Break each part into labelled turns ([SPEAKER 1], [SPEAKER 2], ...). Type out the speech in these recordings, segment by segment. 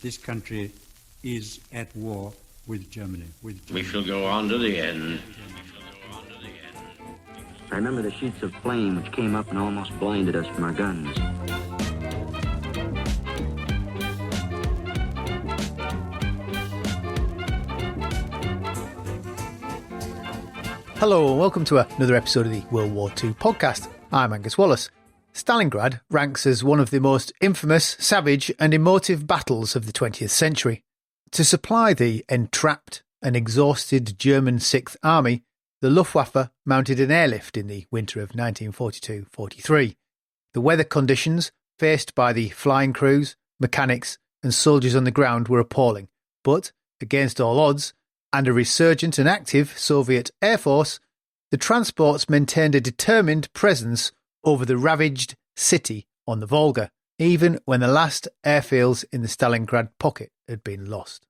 [SPEAKER 1] this country is at war with Germany.
[SPEAKER 2] We shall go on to the end.
[SPEAKER 3] I remember the sheets of flame which came up and almost blinded us from our guns.
[SPEAKER 4] Hello and welcome to another episode of the World War II podcast. I'm Angus Wallace. Stalingrad ranks as one of the most infamous, savage and emotive battles of the 20th century. To supply the entrapped and exhausted German Sixth Army, the Luftwaffe mounted an airlift in the winter of 1942-43. The weather conditions faced by the flying crews, mechanics and soldiers on the ground were appalling, but, against all odds, and a resurgent and active Soviet Air Force, the transports maintained a determined presence over the ravaged city on the Volga, even when the last airfields in the Stalingrad pocket had been lost.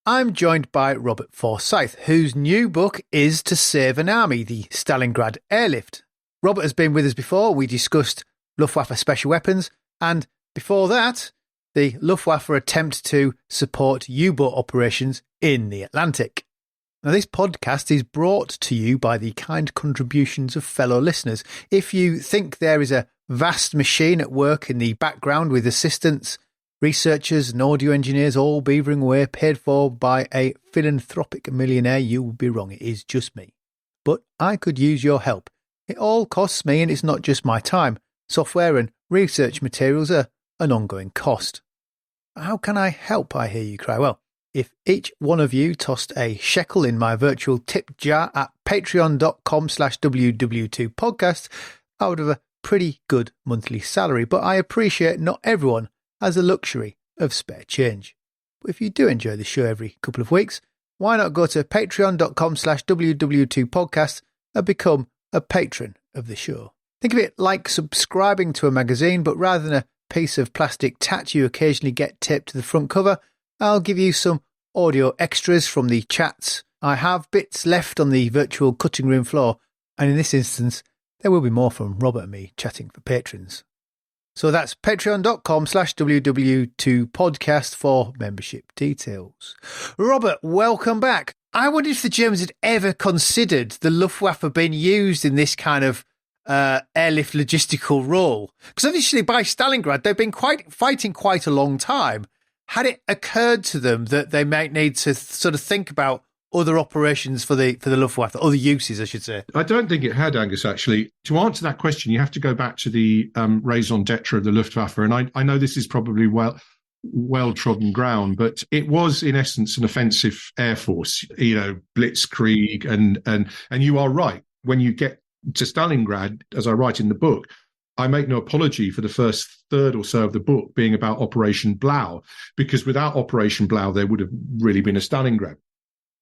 [SPEAKER 4] I'm joined by Robert Forsyth, whose new book is To Save an Army, the Stalingrad Airlift. Robert has been with us before. We discussed Luftwaffe special weapons, and before that, the Luftwaffe attempt to support U-boat operations in the Atlantic. Now, this podcast is brought to you by the kind contributions of fellow listeners. If you think there is a vast machine at work in the background with assistants, researchers and audio engineers all beavering away, paid for by a philanthropic millionaire, you would be wrong. It is just me. But I could use your help. It all costs me, and it's not just my time. Software and research materials are an ongoing cost. How can I help, I hear you cry? Well, if each one of you tossed a shekel in my virtual tip jar at patreon.com/WW2podcast, I would have a pretty good monthly salary, but I appreciate not everyone has the luxury of spare change. But if you do enjoy the show every couple of weeks, why not go to patreon.com/WW2podcast and become a patron of the show? Think of it like subscribing to a magazine, but rather than a piece of plastic tat you occasionally get taped to the front cover, I'll give you some audio extras from the chats. I have bits left on the virtual cutting room floor, and in this instance, there will be more from Robert and me chatting for patrons. So that's patreon.com/WW2podcast for membership details. Robert, welcome back. I wondered if the Germans had ever considered the Luftwaffe being used in this kind of airlift logistical role. Because obviously by Stalingrad, they've been fighting quite a long time. Had it occurred to them that they might need to sort of think about other operations for the Luftwaffe, other uses, I should say?
[SPEAKER 5] I don't think it had, Angus, actually. To answer that question, you have to go back to the raison d'etre of the Luftwaffe. And I know this is probably well-trodden ground, but it was, in essence, an offensive air force, blitzkrieg. And you are right. When you get to Stalingrad, as I write in the book, I make no apology for the first third or so of the book being about Operation Blau, because without Operation Blau, there would have really been a Stalingrad.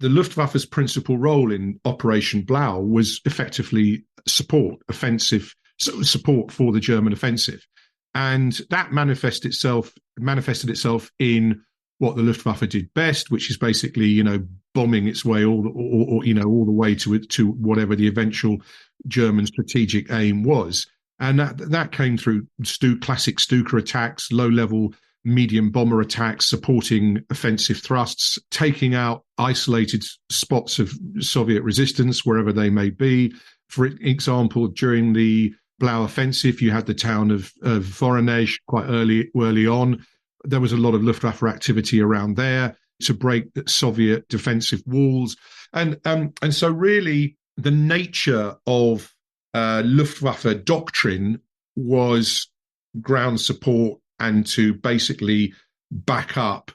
[SPEAKER 5] The Luftwaffe's principal role in Operation Blau was effectively offensive support for the German offensive. And that manifested itself in what the Luftwaffe did best, which is basically, bombing its way all the way to whatever the eventual German strategic aim was. And that came through classic Stuka attacks, low-level medium bomber attacks, supporting offensive thrusts, taking out isolated spots of Soviet resistance wherever they may be. For example, during the Blau offensive, you had the town of Voronezh quite early on. There was a lot of Luftwaffe activity around there to break the Soviet defensive walls. And so really the nature of Luftwaffe doctrine was ground support and to basically back up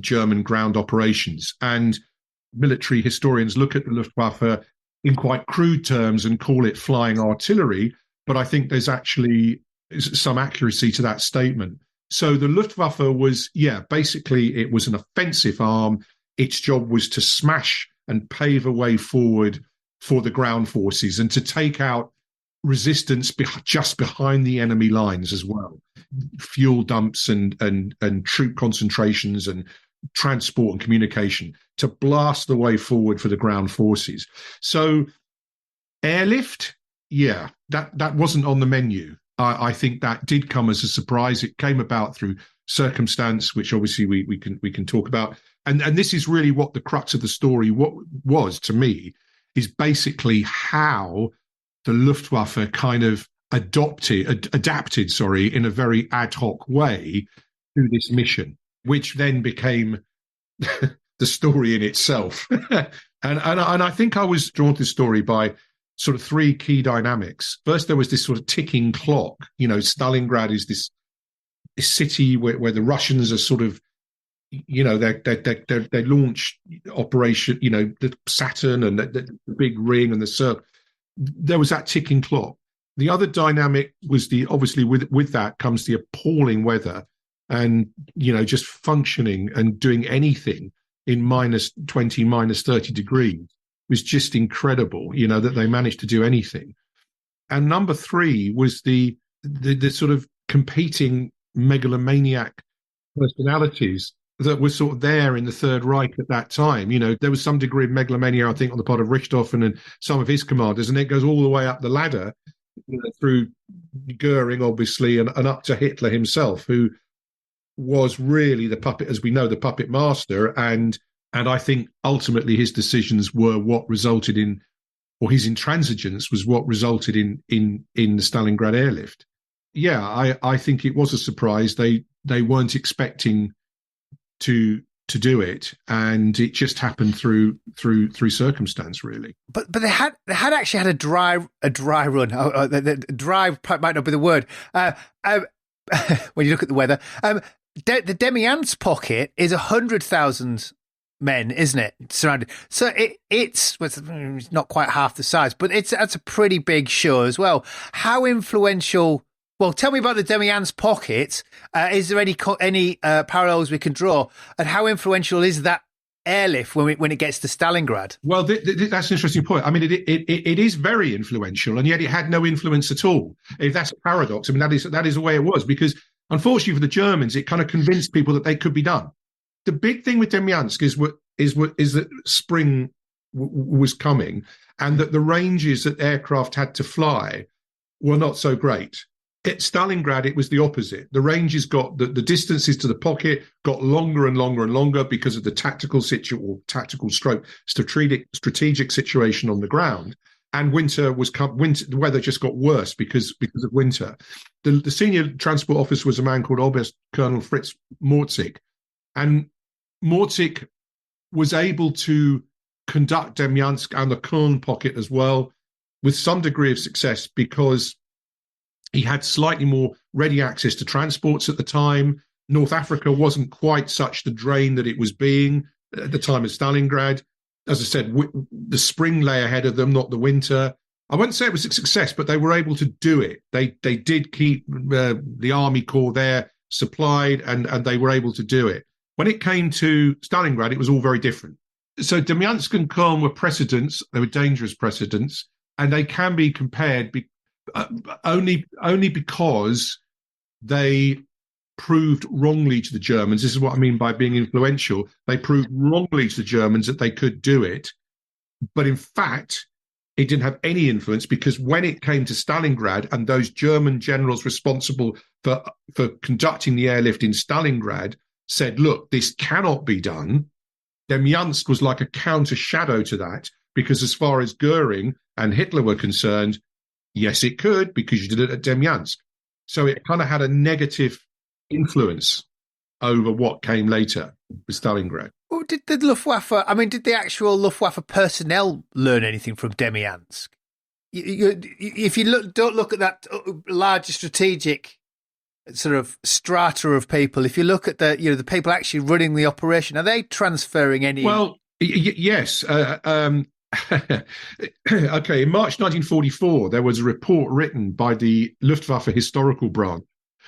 [SPEAKER 5] German ground operations. And military historians look at the Luftwaffe in quite crude terms and call it flying artillery, but I think there's actually some accuracy to that statement. So the Luftwaffe was, basically it was an offensive arm. Its job was to smash and pave a way forward for the ground forces and to take out resistance just behind the enemy lines as well. Fuel dumps and troop concentrations and transport and communication to blast the way forward for the ground forces. So airlift, that wasn't on the menu. I think that did come as a surprise. It came about through circumstance, which obviously we can talk about. And this is really what the crux of the story was to me, is basically how the Luftwaffe kind of adapted, in a very ad hoc way to this mission, which then became the story in itself. and I think I was drawn to this story by sort of three key dynamics. First, there was this sort of ticking clock. Stalingrad is this city where the Russians are sort of, they launch operation, the Saturn and the big ring and the circle. There was that ticking clock. The other dynamic was obviously with that comes the appalling weather, and just functioning and doing anything in minus 20, minus 30 degrees was just incredible. That they managed to do anything. And number three was the sort of competing megalomaniac personalities that were sort of there in the Third Reich at that time. There was some degree of megalomania, I think, on the part of Richthofen and some of his commanders, and it goes all the way up the ladder through Goering, obviously, and up to Hitler himself, who was really the puppet, as we know, the puppet master. And I think ultimately his decisions were what resulted in, or his intransigence was what resulted in the Stalingrad airlift. Yeah, I think it was a surprise. They weren't expecting to do it, and it just happened through circumstance, really. But
[SPEAKER 4] they had actually had a dry run. The dry might not be the word. When you look at the weather, the Demyansk pocket is 100,000 men, isn't it? Surrounded. So it's not quite half the size, but that's a pretty big show as well. How influential? Well, tell me about the Demyansk pocket. Is there any parallels we can draw? And how influential is that airlift when it gets to Stalingrad?
[SPEAKER 5] Well, that's an interesting point. I mean, it is very influential, and yet it had no influence at all. If that's a paradox, I mean, that is the way it was, because unfortunately for the Germans, it kind of convinced people that they could be done. The big thing with Demyansk is that spring was coming, and that the ranges that aircraft had to fly were not so great. At Stalingrad, it was the opposite. The ranges the distances to the pocket got longer and longer and longer because of the tactical strategic situation on the ground. And the weather just got worse because of winter. The senior transport officer was a man called Oberst Colonel Fritz Morzig, and Morzig was able to conduct Demyansk and the Köln pocket as well with some degree of success, because he had slightly more ready access to transports at the time. North Africa wasn't quite such the drain that it was being at the time of Stalingrad. As I said, the spring lay ahead of them, not the winter. I wouldn't say it was a success, but they were able to do it. They did keep the Army Corps there supplied, and they were able to do it. When it came to Stalingrad, it was all very different. So Demyansk and Köln were precedents. They were dangerous precedents, and they can be compared only because they proved wrongly to the Germans. This is what I mean by being influential. They proved wrongly to the Germans that they could do it, but in fact, it didn't have any influence, because when it came to Stalingrad and those German generals responsible for conducting the airlift in Stalingrad said, look, this cannot be done, Demyansk was like a counter shadow to that, because as far as Goering and Hitler were concerned, yes, it could, because you did it at Demyansk. So it kind of had a negative influence over what came later with Stalingrad.
[SPEAKER 4] Well, did the actual Luftwaffe personnel learn anything from Demyansk? If you don't look at that larger strategic sort of strata of people, if you look at the people actually running the operation, are they transferring any?
[SPEAKER 5] Well, yes. Okay, in March 1944, there was a report written by the Luftwaffe historical branch,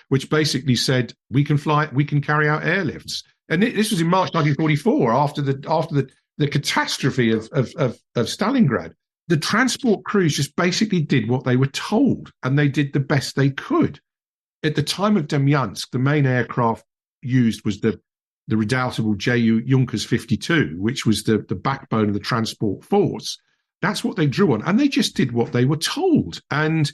[SPEAKER 5] which basically said we can carry out airlifts. And this was in March 1944, after the catastrophe of Stalingrad. The transport crews just basically did what they were told, and they did the best they could. At the time of Demyansk, the main aircraft used was the redoubtable J.U. Junkers 52, which was the backbone of the transport force. That's what they drew on, and they just did what they were told. And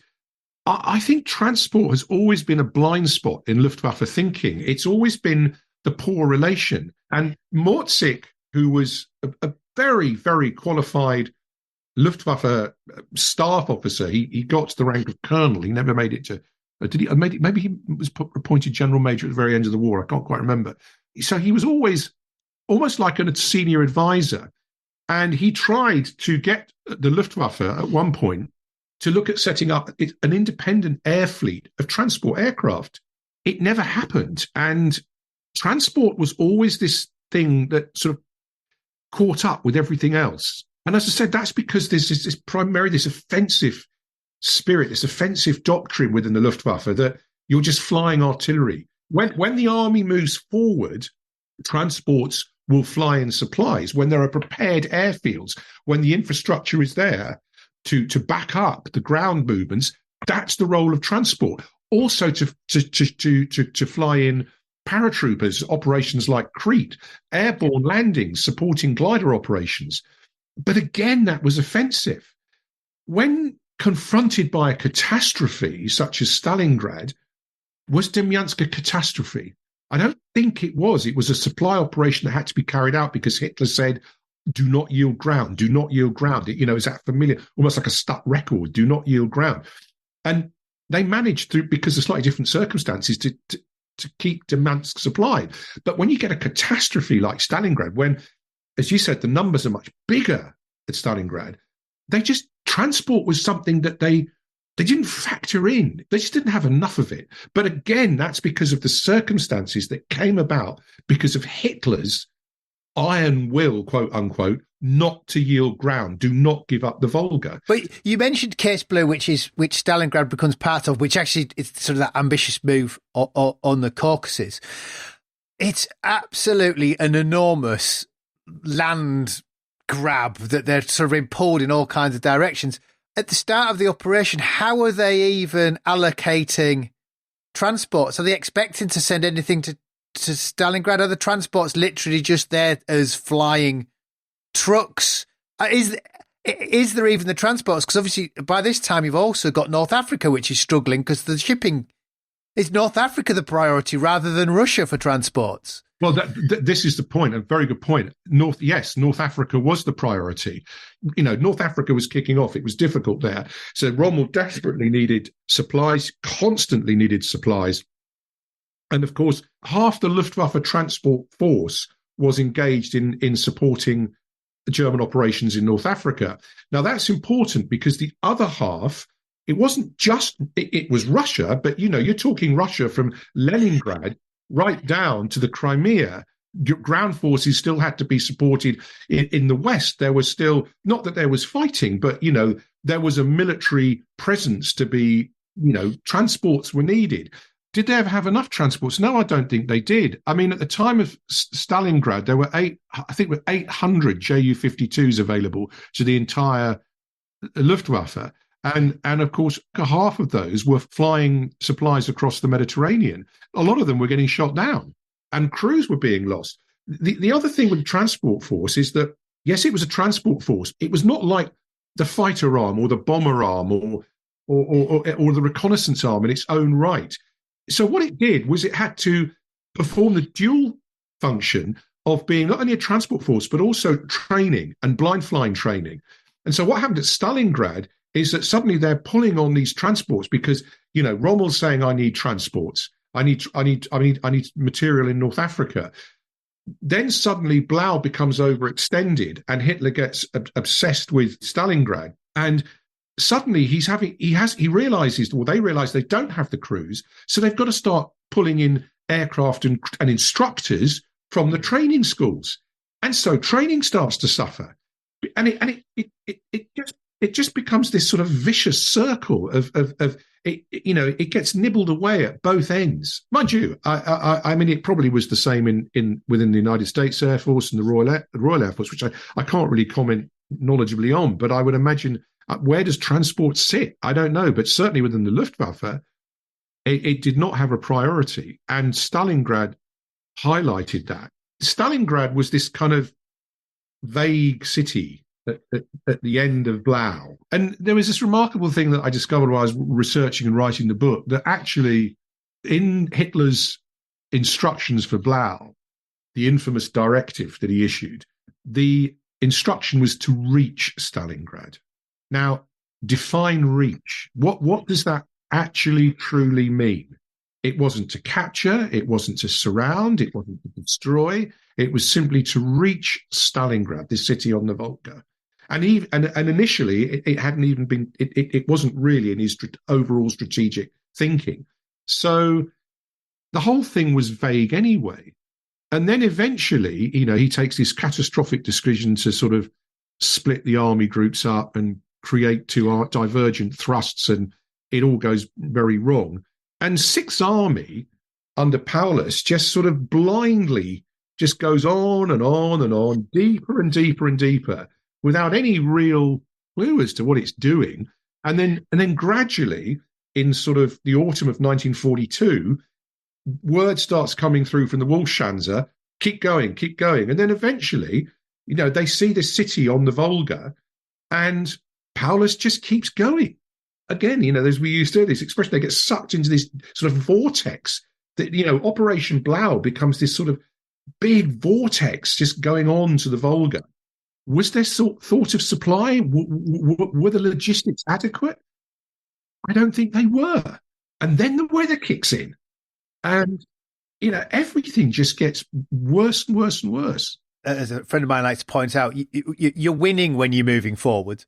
[SPEAKER 5] I think transport has always been a blind spot in Luftwaffe thinking. It's always been the poor relation. And Mortzik, who was a very, very qualified Luftwaffe staff officer, he got to the rank of colonel. He never made it to. Did he? Maybe he was appointed general major at the very end of the war. I can't quite remember. So he was always almost like a senior advisor, and he tried to get the Luftwaffe at one point to look at setting up an independent air fleet of transport aircraft. It never happened, and transport was always this thing that sort of caught up with everything else. And as I said, that's because there's this offensive spirit, this offensive doctrine within the Luftwaffe that you're just flying artillery. When the army moves forward, transports will fly in supplies. When there are prepared airfields, when the infrastructure is there to back up the ground movements, that's the role of transport. Also to fly in paratroopers, operations like Crete, airborne landings, supporting glider operations. But again, that was offensive. When confronted by a catastrophe such as Stalingrad, was Demyansk a catastrophe? I don't think it was. It was a supply operation that had to be carried out because Hitler said, do not yield ground, do not yield ground. Is that familiar, almost like a stuck record, do not yield ground. And they managed through, because of slightly different circumstances, to keep Demyansk supplied. But when you get a catastrophe like Stalingrad, when, as you said, the numbers are much bigger at Stalingrad, transport was something that they didn't factor in. They just didn't have enough of it. But again, that's because of the circumstances that came about because of Hitler's iron will, quote unquote, not to yield ground, do not give up the Volga.
[SPEAKER 4] But you mentioned Case Blue, which Stalingrad becomes part of, which actually is sort of that ambitious move on the Caucasus. It's absolutely an enormous land grab that they're sort of being pulled in all kinds of directions. At the start of the operation, how are they even allocating transports? Are they expecting to send anything to Stalingrad? Are the transports literally just there as flying trucks? Is there even the transports? Because obviously by this time you've also got North Africa, which is struggling because the shipping is North Africa the priority rather than Russia for transports.
[SPEAKER 5] Well, this is the point, a very good point. North Africa was the priority. North Africa was kicking off. It was difficult there. So Rommel desperately needed supplies, constantly needed supplies. And of course, half the Luftwaffe transport force was engaged in supporting the German operations in North Africa. Now, that's important because the other half, it wasn't just, it was Russia, but, you're talking Russia from Leningrad right down to the Crimea. Ground forces still had to be supported in the West. There was still, not that there was fighting, but, there was a military presence to be, transports were needed. Did they ever have enough transports? No, I don't think they did. I mean, at the time of Stalingrad, there were 800 Ju-52s available to the entire Luftwaffe. And of course, half of those were flying supplies across the Mediterranean. A lot of them were getting shot down and crews were being lost. The other thing with the transport force is that, yes, it was a transport force. It was not like the fighter arm or the bomber arm or the reconnaissance arm in its own right. So what it did was it had to perform the dual function of being not only a transport force, but also training and blind flying training. And so what happened at Stalingrad is that suddenly they're pulling on these transports because, Rommel's saying, I need transports. I need material in North Africa. Then suddenly Blau becomes overextended and Hitler gets obsessed with Stalingrad. And suddenly they realize they don't have the crews. So they've got to start pulling in aircraft and instructors from the training schools. And so training starts to suffer. And it just becomes this sort of vicious circle of it gets nibbled away at both ends. Mind you, I mean, it probably was the same within the United States Air Force and the Royal Air Force, which I can't really comment knowledgeably on, but I would imagine, where does transport sit? I don't know, but certainly within the Luftwaffe, it did not have a priority. And Stalingrad highlighted that. Stalingrad was this kind of vague city at the end of Blau. And there was this remarkable thing that I discovered while I was researching and writing the book, that actually in Hitler's instructions for Blau, the infamous directive that he issued, the instruction was to reach Stalingrad. Now, define reach. What does that actually truly mean? It wasn't to capture, it wasn't to surround, it wasn't to destroy. It was simply to reach Stalingrad, this city on the Volga. And initially, it hadn't even been. It wasn't really in his overall strategic thinking. So the whole thing was vague anyway. And then eventually, he takes this catastrophic decision to sort of split the army groups up and create two divergent thrusts, and it all goes very wrong. And Sixth Army under Paulus just sort of blindly just goes on and on and on, deeper and deeper and deeper, without any real clue as to what it's doing. And then gradually, in sort of the autumn of 1942, word starts coming through from the Wolfschanze, keep going. And then eventually, they see the city on the Volga, and Paulus just keeps going. Again, as we used to this expression, they get sucked into this sort of vortex that, Operation Blau becomes this sort of big vortex just going on to the Volga. Was there thought of supply? Were the logistics adequate? I don't think they were. And then the weather kicks in. And, everything just gets worse and worse and worse.
[SPEAKER 4] As a friend of mine likes to point out, you're winning when you're moving forward.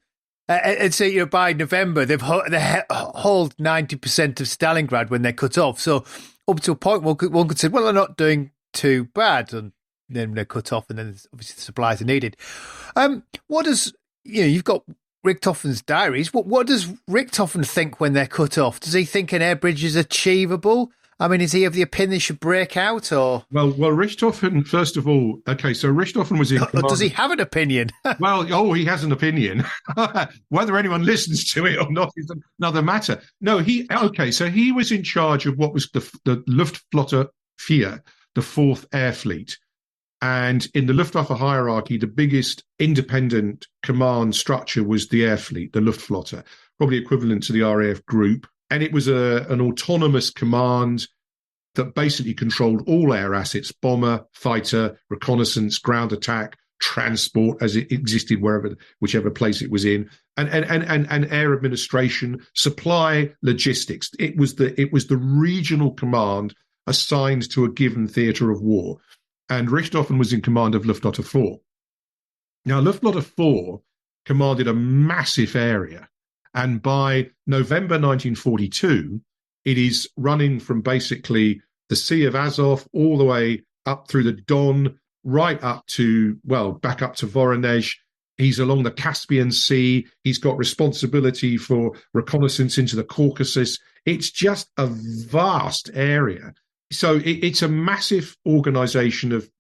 [SPEAKER 4] And so, by November, they hold 90% of Stalingrad when they're cut off. So up to a point, one could say, well, they're not doing too bad. And then they're cut off, and then obviously the supplies are needed. What does, you've got Richthofen's diaries. What does Richthofen think when they're cut off? Does he think an air bridge is achievable? I mean, is he of the opinion they should break out, or? Well,
[SPEAKER 5] Richthofen, first of all, okay, so Richthofen was in command.
[SPEAKER 4] Does he have an opinion?
[SPEAKER 5] He has an opinion. Whether anyone listens to it or not is another matter. No, so he was in charge of what was the Luftwaffe 4, the Fourth Air Fleet. And in the Luftwaffe hierarchy, the biggest independent command structure was the air fleet, the Luftwaffe, probably equivalent to the RAF group. And it was an autonomous command that basically controlled all air assets: bomber, fighter, reconnaissance, ground attack, transport as it existed whichever place it was in, and air administration, supply, logistics. It was the regional command assigned to a given theatre of war. And Richthofen was in command of Luftwaffe 4. Now, Luftwaffe 4 commanded a massive area. And by November 1942, it is running from basically the Sea of Azov all the way up through the Don, right up to, back up to Voronezh. He's along the Caspian Sea. He's got responsibility for reconnaissance into the Caucasus. It's just a vast area. So it's a massive organization of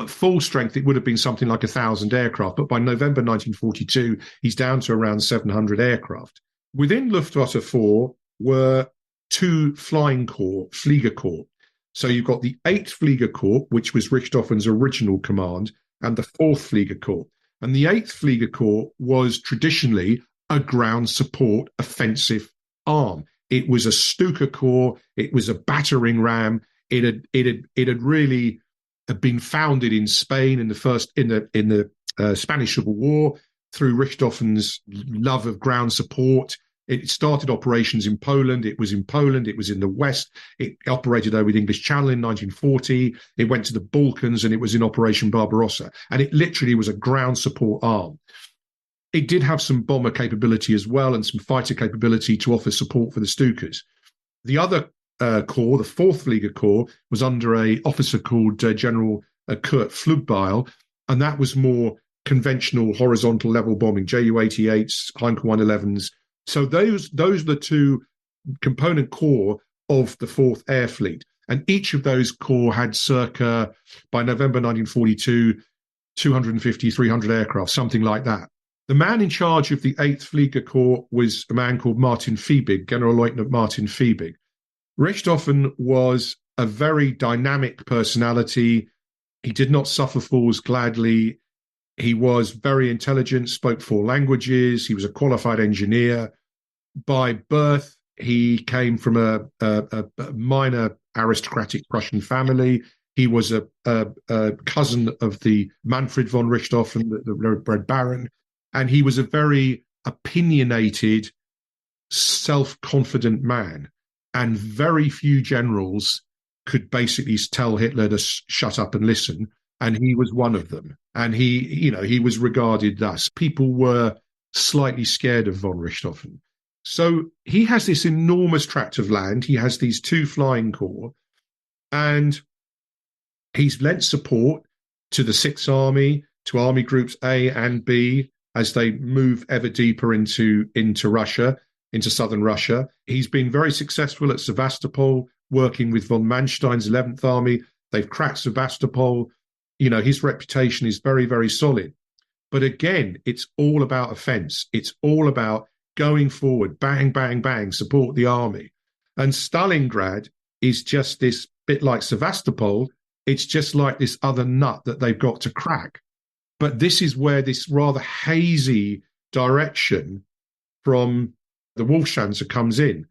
[SPEAKER 5] full strength. It would have been something like 1,000 aircraft. But by November 1942, he's down to around 700 aircraft. Within Luftwaffe 4 were two flying corps, Fliegerkorps. So you've got the 8th Fliegerkorps, which was Richthofen's original command, and the 4th Fliegerkorps. And the 8th Fliegerkorps was traditionally a ground support offensive arm. It was a Stuka corps. It was a battering ram. It had really been founded in Spain in the Spanish Civil War through Richthofen's love of ground support. It started operations in Poland. It was in Poland. It was in the West. It operated over the English Channel in 1940. It went to the Balkans, and it was in Operation Barbarossa. And it literally was a ground support arm. It did have some bomber capability as well, and some fighter capability to offer support for the Stukas. The other corps, the 4th Fliegerkorps, was under an officer called General Kurt Flugbeil, and that was more conventional horizontal level bombing, Ju-88s, Heinkel 111s. So those are the two component corps of the 4th Air Fleet. And each of those corps had circa, by November 1942, 250, 300 aircraft, something like that. The man in charge of the 8th Fliegerkorps was a man called Martin Fiebig, Generalleutnant Martin Fiebig. Richthofen was a very dynamic personality. He did not suffer fools gladly. He was very intelligent, spoke 4 languages. He was a qualified engineer. By birth, he came from a minor aristocratic Prussian family. He was a cousin of the Manfred von Richthofen, the Red Baron, and he was a very opinionated, self-confident man. And very few generals could basically tell Hitler to shut up and listen, and he was one of them. And he was regarded thus. People were slightly scared of von Richthofen. So he has this enormous tract of land. He has these 2 flying corps, and he's lent support to the Sixth Army, to Army Groups A and B, as they move ever deeper into Russia, into southern Russia. He's been very successful at Sevastopol, working with von Manstein's 11th Army. They've cracked Sevastopol. His reputation is very, very solid. But again, it's all about offense. It's all about going forward, bang, bang, bang, support the army. And Stalingrad is just this bit like Sevastopol. It's just like this other nut that they've got to crack. But this is where this rather hazy direction from the Wolfschanze comes in,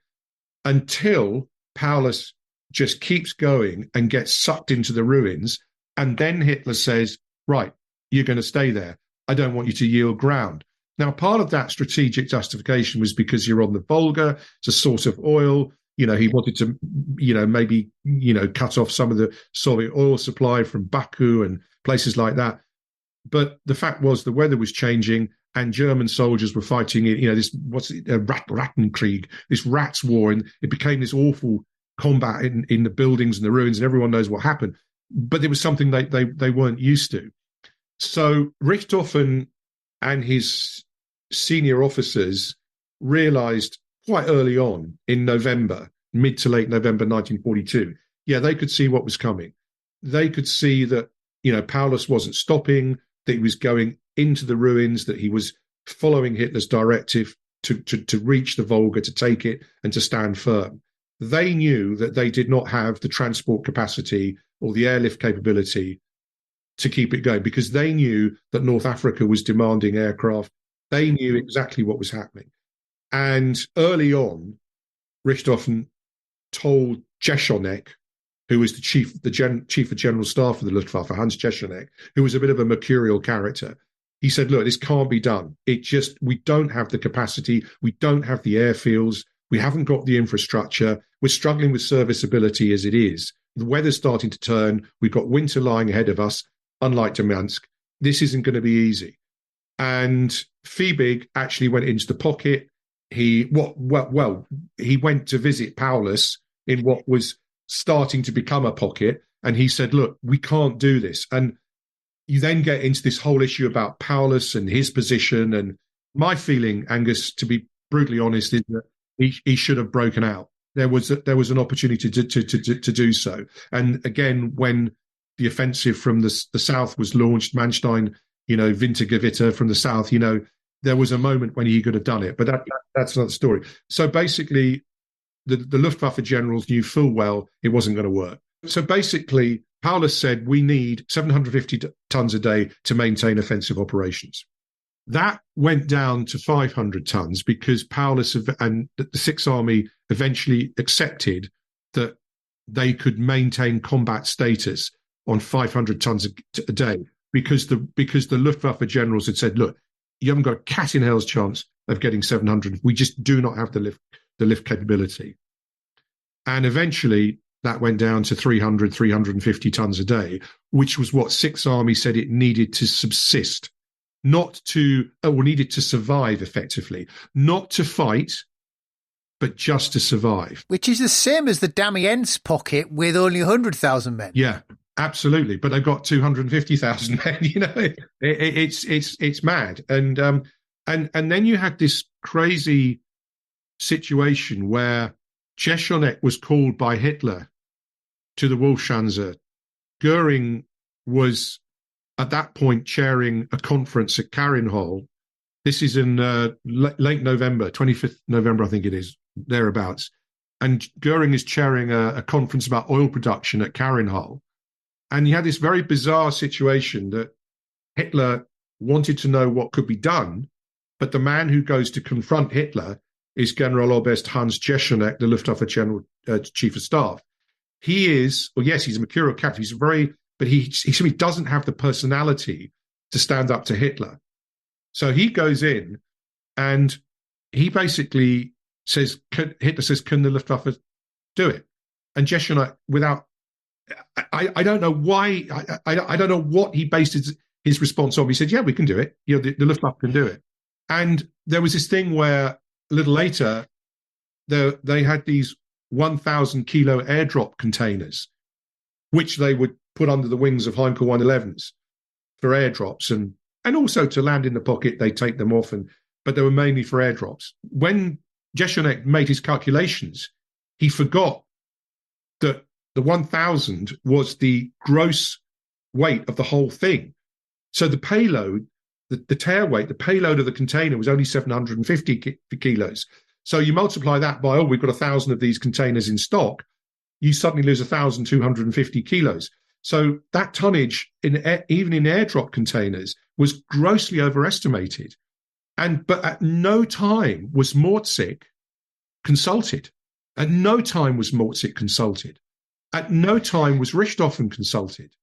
[SPEAKER 5] until Paulus just keeps going and gets sucked into the ruins. And then Hitler says, right, you're going to stay there. I don't want you to yield ground. Now, part of that strategic justification was because you're on the Volga, it's a source of oil. He wanted to, maybe, cut off some of the Soviet oil supply from Baku and places like that. But the fact was the weather was changing and German soldiers were fighting, this, Rattenkrieg, this rats war. And it became this awful combat in the buildings and the ruins, and everyone knows what happened. But it was something they weren't used to. So Richthofen and his senior officers realized quite early on in November, mid to late November 1942, they could see what was coming. They could see that, Paulus wasn't stopping, that he was going into the ruins, that he was following Hitler's directive to reach the Volga, to take it and to stand firm. They knew that they did not have the transport capacity or the airlift capability to keep it going, because they knew that North Africa was demanding aircraft. They knew exactly what was happening. And early on, Richthofen told Jeschonnek, who was the chief of general staff of the Luftwaffe, Hans Jeschonnek, who was a bit of a mercurial character. He said, look, this can't be done. We don't have the capacity. We don't have the airfields. We haven't got the infrastructure. We're struggling with serviceability as it is. The weather's starting to turn. We've got winter lying ahead of us, unlike Damansk. This isn't going to be easy. And Fiebig actually went into the pocket. He went to visit Paulus in what was starting to become a pocket, and he said, look, we can't do this. And you then get into this whole issue about Paulus and his position. And my feeling, Angus, to be brutally honest, is that he should have broken out. There was an opportunity to do so. And again, when the offensive from the south was launched, Manstein, Wintergewitter from the south, there was a moment when he could have done it. But that's another story. So basically, the Luftwaffe generals knew full well it wasn't going to work. So basically, Paulus said, we need 750 tons a day to maintain offensive operations. That went down to 500 tons because Paulus and the Sixth Army eventually accepted that they could maintain combat status on 500 tons a day because the Luftwaffe generals had said, look, you haven't got a cat in hell's chance of getting 700. We just do not have the lift capability. And eventually that went down to 300, 350 tons a day, which was what Sixth Army said it needed to subsist, needed to survive effectively, not to fight, but just to survive.
[SPEAKER 4] Which is the same as the Damiens pocket with only 100,000 men.
[SPEAKER 5] Yeah, absolutely. But they've got 250,000 men, it's mad. And then you had this crazy situation where Jeschonnek was called by Hitler to the Wolfschanze. Goering was at that point chairing a conference at Karinhall. This is in late November, 25th November, I think it is, thereabouts. And Goering is chairing a conference about oil production at Karinhall. And you had this very bizarre situation that Hitler wanted to know what could be done, but the man who goes to confront Hitler is Generaloberst Hans Jeschonek, the Luftwaffe General Chief of Staff. He is, well, yes, he's a mercurial captain. But he simply doesn't have the personality to stand up to Hitler. So he goes in and he basically says, Hitler says, can the Luftwaffe do it? And Jeschonek, I don't know why, I don't know what he based his response on. He said, yeah, we can do it. The Luftwaffe can do it. And there was this thing where a little later, they had these 1,000 kilo airdrop containers, which they would put under the wings of Heinkel 111s for airdrops and also to land in the pocket, they take them off, but they were mainly for airdrops. When Jeschonek made his calculations, he forgot that the 1,000 was the gross weight of the whole thing. So the payload, the tear weight, the payload of the container was only 750 kilos. So you multiply that by, we've got 1,000 of these containers in stock, you suddenly lose 1,250 kilos. So that tonnage, even in airdrop containers, was grossly overestimated. But at no time was Mordsick consulted. At no time was Mordsick consulted. At no time was Richthofen consulted,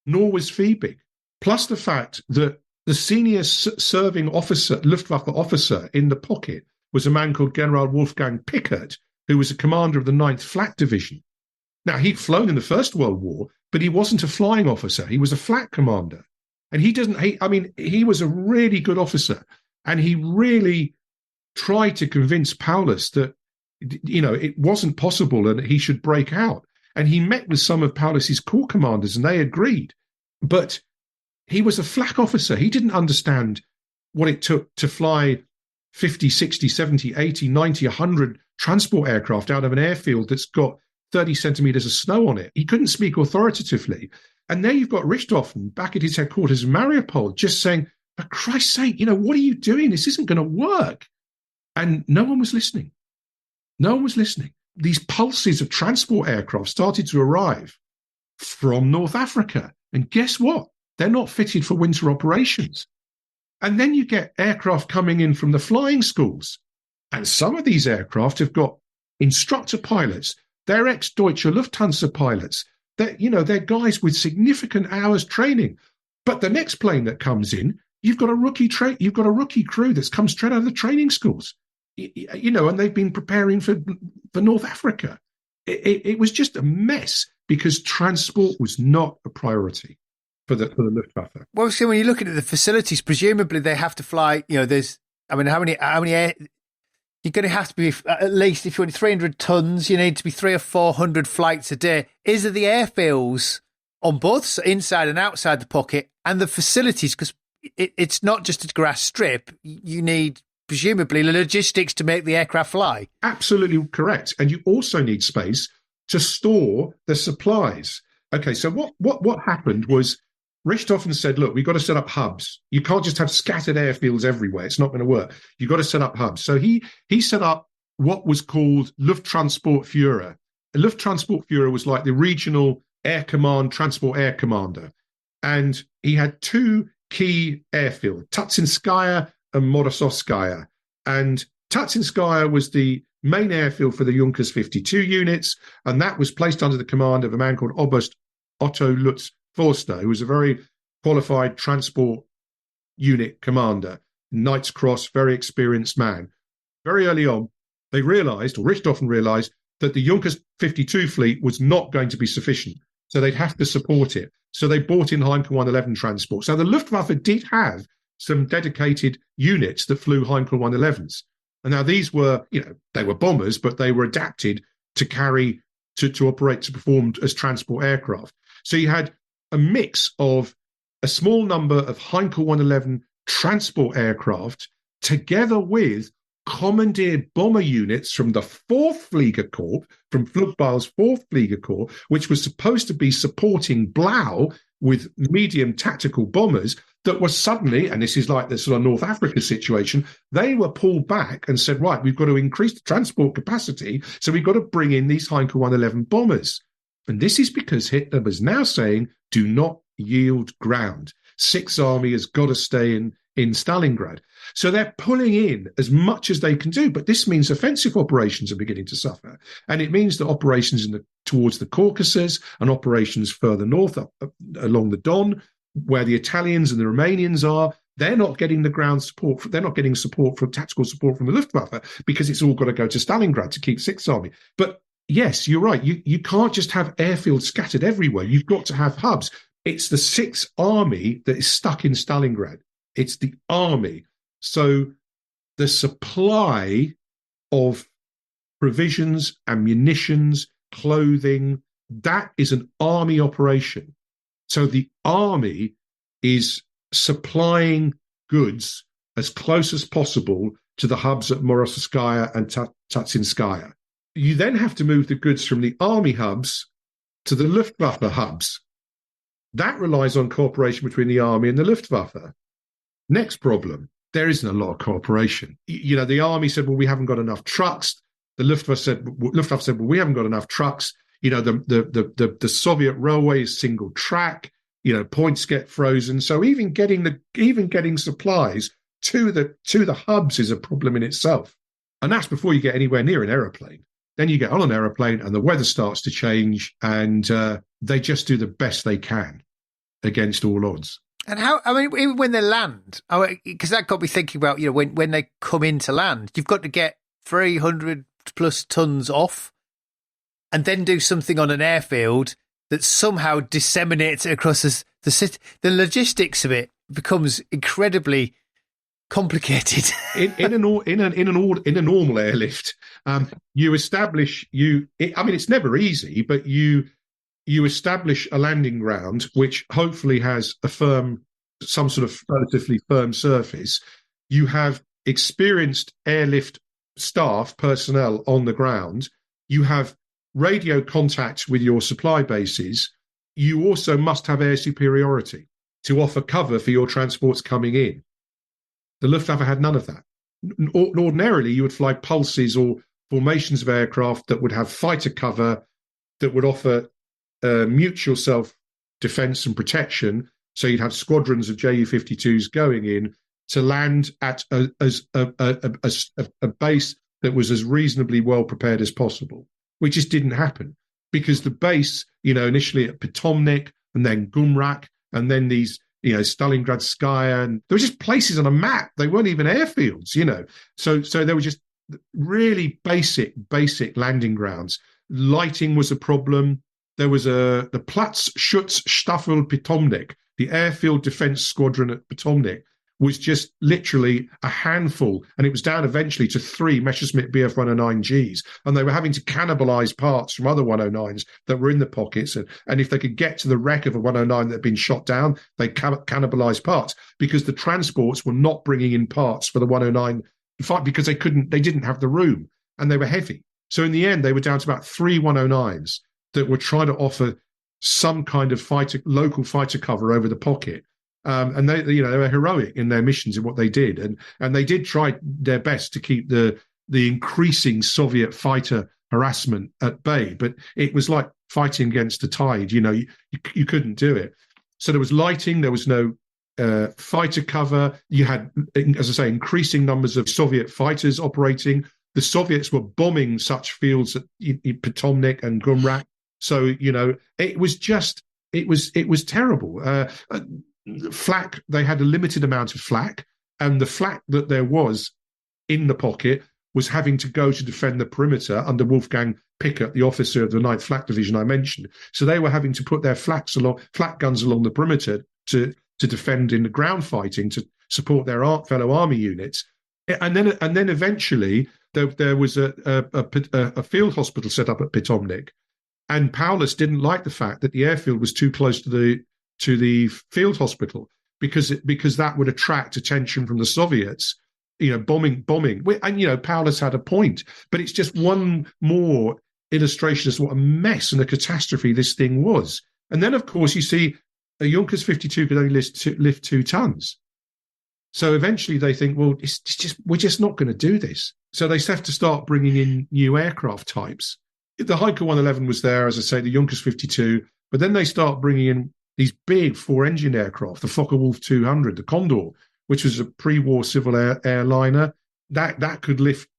[SPEAKER 5] nor was Fiebig. Plus the fact that the senior serving officer, Luftwaffe officer in the pocket was a man called General Wolfgang Pickert, who was a commander of the 9th Flak Division. Now, he'd flown in the First World War, but he wasn't a flying officer. He was a flak commander. And he was a really good officer. And he really tried to convince Paulus that, it wasn't possible and he should break out. And he met with some of Paulus's corps commanders and they agreed. But he was a flak officer. He didn't understand what it took to fly 50, 60, 70, 80, 90, 100 transport aircraft out of an airfield that's got 30 centimeters of snow on it. He couldn't speak authoritatively. And there you've got Richthofen back at his headquarters in Mariupol just saying, for Christ's sake, what are you doing? This isn't going to work. And no one was listening. No one was listening. These pulses of transport aircraft started to arrive from North Africa. And guess what? They're not fitted for winter operations. And then you get aircraft coming in from the flying schools. And some of these aircraft have got instructor pilots. They're ex-Deutsche Lufthansa pilots. They're guys with significant hours training. But the next plane that comes in, you've got a rookie crew that's come straight out of the training schools. And they've been preparing for North Africa. It was just a mess because transport was not a priority for the Luftwaffe.
[SPEAKER 4] Well, see, when you look at the facilities, presumably they have to fly. How many air? You're going to have to be at least, if you want 300 tons, you need to be 300 or 400 flights a day. Is it the airfields on both inside and outside the pocket and the facilities? Because it's not just a grass strip. You need presumably logistics to make the aircraft fly.
[SPEAKER 5] Absolutely correct. And you also need space to store the supplies. Okay, so what happened was Richthofen said, look, we've got to set up hubs. You can't just have scattered airfields everywhere. It's not going to work. You've got to set up hubs. So he set up what was called Lufttransportführer. A Lufttransportführer was like the regional air command, transport air commander. And he had two key airfields, Tatsinskaya and Morosovskaya. And Tatsinskaya was the main airfield for the Junkers 52 units, and that was placed under the command of a man called Oberst Otto Lutz Forster, who was a very qualified transport unit commander, Knight's Cross, very experienced man. Very early on, they realised, or Richthofen realised, that the Junkers 52 fleet was not going to be sufficient, so they'd have to support it. So they brought in Heinkel 111 transport. So the Luftwaffe did have some dedicated units that flew Heinkel 111s. And now these were, they were bombers, but they were adapted to carry, to operate, to perform as transport aircraft. So you had a mix of a small number of Heinkel 111 transport aircraft together with commandeered bomber units from the 4th Flieger Corps, from Flugbeil's 4th Flieger Corps, which was supposed to be supporting Blau with medium tactical bombers that were suddenly, and this is like the sort of North Africa situation, they were pulled back and said, right, we've got to increase the transport capacity, so we've got to bring in these Heinkel 111 bombers. And this is because Hitler was now saying, do not yield ground. Sixth Army has got to stay in Stalingrad. So they're pulling in as much as they can do, but this means offensive operations are beginning to suffer. And it means that operations towards the Caucasus and operations further north along the Don, where the Italians and the Romanians are, they're not getting the ground support. They're not getting tactical support from the Luftwaffe, because it's all got to go to Stalingrad to keep Sixth Army. But yes, you're right. You can't just have airfields scattered everywhere. You've got to have hubs. It's the Sixth Army that is stuck in Stalingrad. It's the army. So the supply of provisions, ammunitions, clothing, that is an army operation. So the army is supplying goods as close as possible to the hubs at Morozovskaya and Tatsinskaya. You then have to move the goods from the army hubs to the Luftwaffe hubs. That relies on cooperation between the army and the Luftwaffe. Next problem, there isn't a lot of cooperation. The army said, well, we haven't got enough trucks. The Luftwaffe said, well, we haven't got enough trucks. The Soviet railway is single track. Points get frozen. So even getting supplies to the hubs is a problem in itself. And that's before you get anywhere near an aeroplane. Then you get on an aeroplane and the weather starts to change, and they just do the best they can against all odds.
[SPEAKER 4] And even when they land, because that got me thinking about, when they come into land, you've got to get 300 plus tons off and then do something on an airfield that somehow disseminates it across the city. The logistics of it becomes incredibly complicated.
[SPEAKER 5] in a normal airlift, you establish it's never easy, but you establish a landing ground which hopefully has some sort of relatively firm surface. You have experienced airlift staff, personnel on the ground. You have radio contact with your supply bases. You also must have air superiority to offer cover for your transports coming in. The Luftwaffe had none of that. Ordinarily, you would fly pulses or formations of aircraft that would have fighter cover, that would offer mutual self-defense and protection. So you'd have squadrons of Ju-52s going in to land at a base that was as reasonably well prepared as possible, which just didn't happen, because the base, initially at Pitomnik and then Gumrak and then these, Stalingrad Skya, and there were just places on a map. They weren't even airfields, So they were just really basic landing grounds. Lighting was a problem. There was the Platzschutzstaffel Pitomnik, the airfield defense squadron at Pitomnik, was just literally a handful, and it was down eventually to 3 Messerschmitt Bf 109Gs, and they were having to cannibalize parts from other 109s that were in the pockets, and if they could get to the wreck of a 109 that had been shot down, they cannibalized parts, because the transports were not bringing in parts for the 109 fight, because they didn't have the room, and they were heavy. So in the end, they were down to about 3 109s that were trying to offer some kind of local fighter cover over the pocket. And they were heroic in their missions and what they did, and they did try their best to keep the increasing Soviet fighter harassment at bay. But it was like fighting against the tide. You couldn't do it. So there was lighting. There was no fighter cover. You had, as I say, increasing numbers of Soviet fighters operating. The Soviets were bombing such fields at Pitomnik and Gumrak. So it was terrible. Flak, they had a limited amount of flak, and the flak that there was in the pocket was having to go to defend the perimeter under Wolfgang Pickert, the officer of the 9th Flak Division I mentioned. So they were having to put their flak guns along the perimeter to defend in the ground fighting, to support their fellow army units. And then eventually there was a field hospital set up at Pitomnik, and Paulus didn't like the fact that the airfield was too close to the field hospital, because that would attract attention from the Soviets, bombing. And, Paulus had a point, but it's just one more illustration as to what a mess and a catastrophe this thing was. And then, of course, you see a Junkers 52 could only lift 2 tons. So eventually they think, well, we're just not going to do this. So they have to start bringing in new aircraft types. The Haiku 111 was there, as I say, the Junkers 52, but then they start bringing in these big four-engine aircraft, the Focke-Wulf 200, the Condor, which was a pre-war civil airliner, that could lift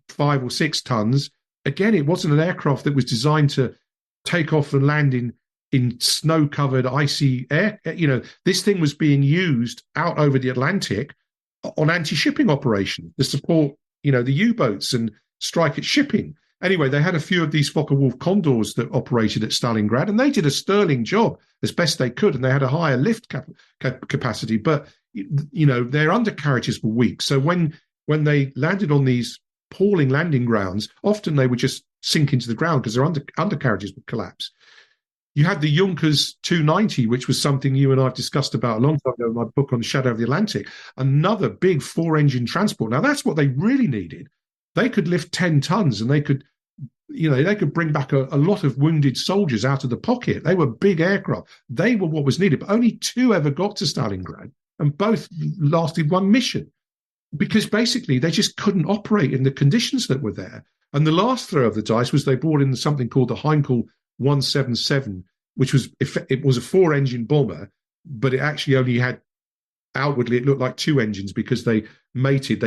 [SPEAKER 5] 5 or 6 tons. Again, it wasn't an aircraft that was designed to take off and land in snow-covered, icy air. This thing was being used out over the Atlantic on anti-shipping operations to support, the U-boats and strike at shipping. Anyway, they had a few of these Focke-Wulf Condors that operated at Stalingrad, and they did a sterling job as best they could, and they had a higher lift capacity. But, their undercarriages were weak. So when they landed on these appalling landing grounds, often they would just sink into the ground because their undercarriages would collapse. You had the Junkers 290, which was something you and I have discussed about a long time ago in my book on the Shadow of the Atlantic, another big four-engine transport. Now, that's what they really needed. They could lift 10 tons, and they could bring back a lot of wounded soldiers out of the pocket. They were big aircraft. They were what was needed, but only 2 ever got to Stalingrad, and both lasted 1 mission because basically they just couldn't operate in the conditions that were there. And the last throw of the dice was they brought in something called the Heinkel 177, which was a 4-engine bomber, but it actually only had, outwardly it looked like 2 engines because they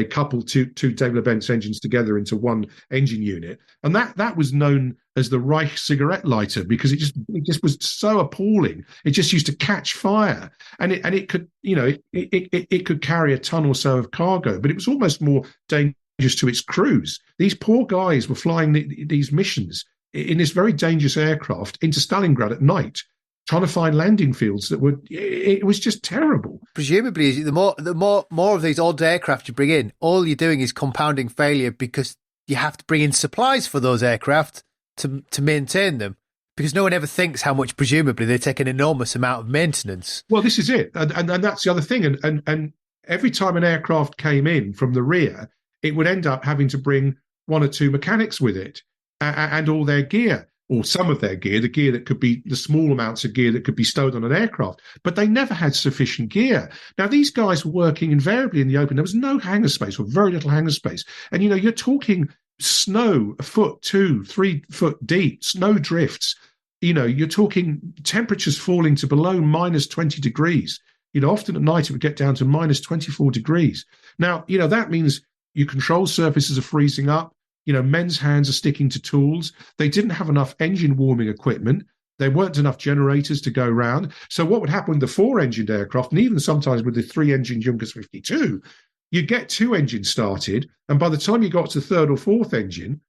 [SPEAKER 5] coupled two Daimler Benz engines together into 1 engine unit, and that was known as the Reich cigarette lighter because it just was so appalling. It just used to catch fire, and it could it could carry a ton or so of cargo, but it was almost more dangerous to its crews. These poor guys were flying these missions in this very dangerous aircraft into Stalingrad at night, trying to find landing fields it was just terrible.
[SPEAKER 4] Presumably, the more of these old aircraft you bring in, all you're doing is compounding failure because you have to bring in supplies for those aircraft to maintain them, because no one ever thinks how much presumably they take an enormous amount of maintenance.
[SPEAKER 5] Well, this is it. And that's the other thing. And every time an aircraft came in from the rear, it would end up having to bring 1 or 2 mechanics with it and all their gear. Or some of their gear, the gear that could be the small amounts of gear that could be stowed on an aircraft, but they never had sufficient gear. Now, these guys were working invariably in the open. There was no hangar space or very little hangar space. And, you're talking snow 1 foot, 2, 3 foot deep, snow drifts. You're talking temperatures falling to below minus 20 degrees. Often at night it would get down to minus 24 degrees. Now, that means your control surfaces are freezing up. Men's hands are sticking to tools. They didn't have enough engine warming equipment. There weren't enough generators to go round. So what would happen with the 4-engined aircraft, and even sometimes with the 3-engined Junkers 52, you get 2 engines started, and by the time you got to the 3rd or 4th engine,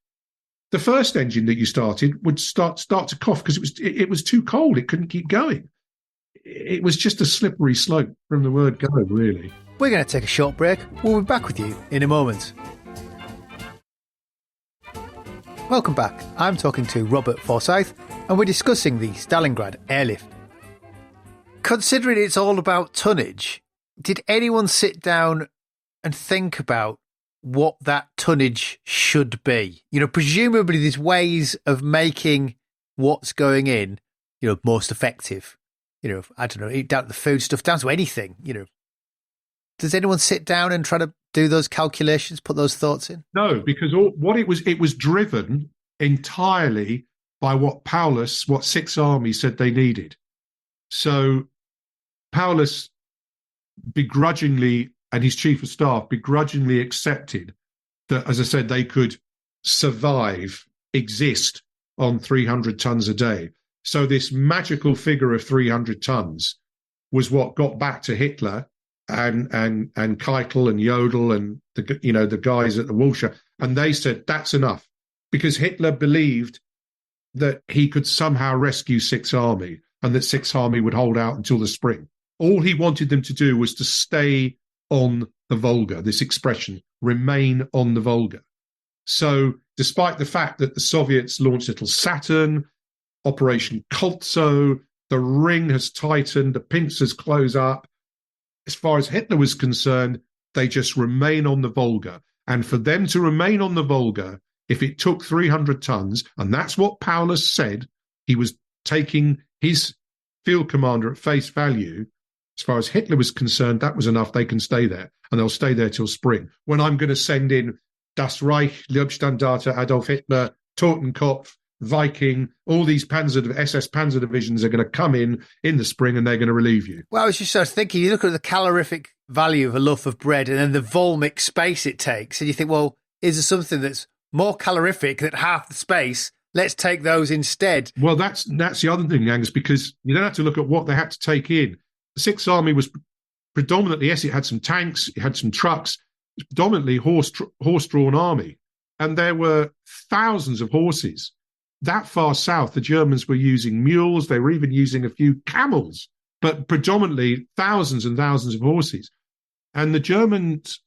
[SPEAKER 5] the first engine that you started would start to cough because it was too cold. It couldn't keep going. It was just a slippery slope from the word go, really.
[SPEAKER 4] We're going to take a short break. We'll be back with you in a moment. Welcome back. I'm talking to Robert Forsyth, and we're discussing the Stalingrad Airlift. Considering it's all about tonnage, did anyone sit down and think about what that tonnage should be? Presumably there's ways of making what's going in, most effective. I don't know, down to the food stuff, down to anything, Does anyone sit down and try to do those calculations, put those thoughts in?
[SPEAKER 5] No, because it was driven entirely by what Sixth Army said they needed. So Paulus begrudgingly, and his chief of staff begrudgingly accepted that, as I said, they could exist on 300 tons a day. So this magical figure of 300 tons was what got back to Hitler and Keitel and Jodl and the guys at the Walsha, and they said that's enough, because Hitler believed that he could somehow rescue Sixth Army and that Sixth Army would hold out until the spring. All he wanted them to do was to stay on the Volga. This expression, remain on the Volga. So, despite the fact that the Soviets launched Little Saturn, Operation Koltso, the ring has tightened, the pincers close up, as far as Hitler was concerned, they just remain on the Volga. And for them to remain on the Volga, if it took 300 tons, and that's what Paulus said, he was taking his field commander at face value. As far as Hitler was concerned, that was enough. They can stay there, and they'll stay there till spring, when I'm going to send in Das Reich, Leibstandarte, Adolf Hitler, Totenkopf, Viking, all these SS Panzer divisions are going to come in the spring and they're going to relieve you.
[SPEAKER 4] Well, I was just sort of thinking, you look at the calorific value of a loaf of bread and then the volumic space it takes, and you think, well, is there something that's more calorific than half the space? Let's take those instead.
[SPEAKER 5] Well, that's the other thing, Angus, because you don't have to look at what they had to take in. The Sixth Army was predominantly, yes, it had some tanks, it had some trucks, it was predominantly horse-drawn army. And there were thousands of horses. That far south, the Germans were using mules. They were even using a few camels, but predominantly thousands and thousands of horses. And the Germans,